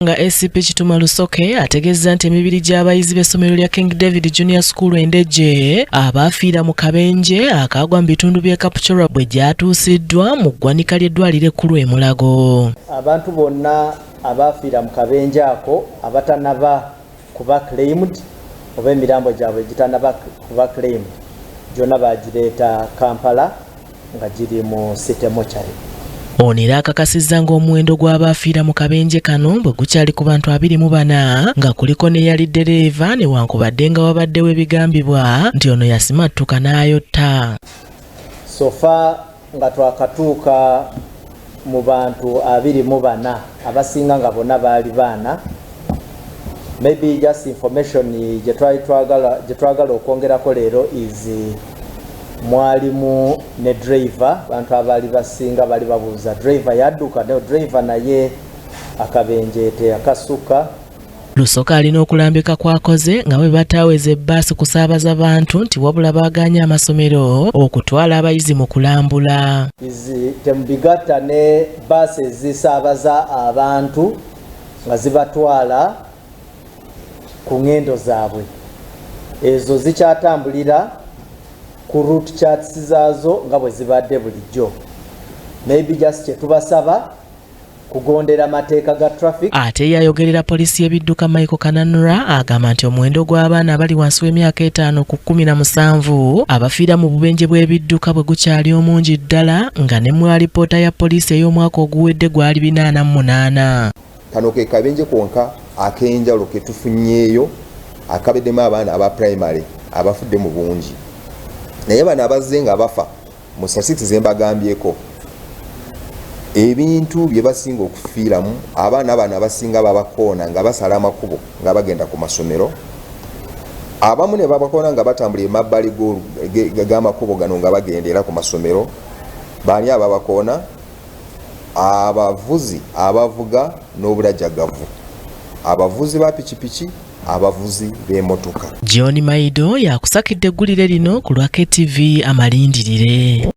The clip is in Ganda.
Nga SCP Kituma Lusoke ategeeza nti emibiri gy'abayizi b'essomero lya King David Junior School Endeje abaafiira mu kabenje akaagwa mu bitundu by'e Kapchorwa bwe gyatuusiddwa mu ggwanika ly'eddwaliro ekkulu e Mulago. Abantu bonna abaafiira mu kabenje ako abatanaba kuba claimed oba emirambo gyabwe gitanaba kuba claimed gyonna baagireeta Kampala nga giri mu City Mortuary. Ono era akakasizza ng'omuwendo gw'abaafiira mu kabenje kano bwe gukyali ku bantu 24 nga kuliko n'eyali ddereeva newankubadde nga wabaddewo ebigambibwa nti ono yasimattuka n'ayotta. Sofa nga twakatuuka mu bantu 24 abasinga nga bonna baali baana. Maybe just information gye twagala okwongerako leero is mwalimu ne driver bantu abaali basinga bali babuuza driver yadduka ne driver naye akabenje akasuka. Lusoka alina okulambika kwakoze nga bwe bataaweza ebbaasi kusaabaza bantu nti wabula baaganya amasomero okutwala abayizi mu kulambula. Temubigatta ne bbaasi ezisaabaza abantu nga zibatwala ku ngendo zaabwe, ezo zikyatambulira ku route charts zaazo nga bwe zibadde bulijjo. Maybe just kyetubasaba kugondera amateeka ga traffic. Ate yayogerera poliisi y'ebidduka Michael Kananura agamba nti omuwendo gw'abaana abali wansi w'emyaka 5 ku 17 abafiira mu bubenje bw'ebidduka bwe gukyali omungi ddala nga ne mu alipoota ya poliisi ey'omwaka oguwedde gwali 48. Kano ke kabenje konka akenjalo ke tufunyeeyo akabeddemu abaana aba primary abafudde mu bungi. Naye bano abazze nga bafa mu sasiti zembagambyeko ebintu bye basinga okufiiramu abaana bano abasinga babakoona nga basala amakubo nga bagenda ku masomero, abamu ne babakoona nga batambula emabbali g'amakubo gano nga bagendera ku masomero. Baani ababakoona? Abavuzi abavuga n'obulajjagavu, abavuzi ba pikipiki, abavuzi b'emmotoka. John Maido yakusakidde eggulire lino ku lwa KTV Amalindirire.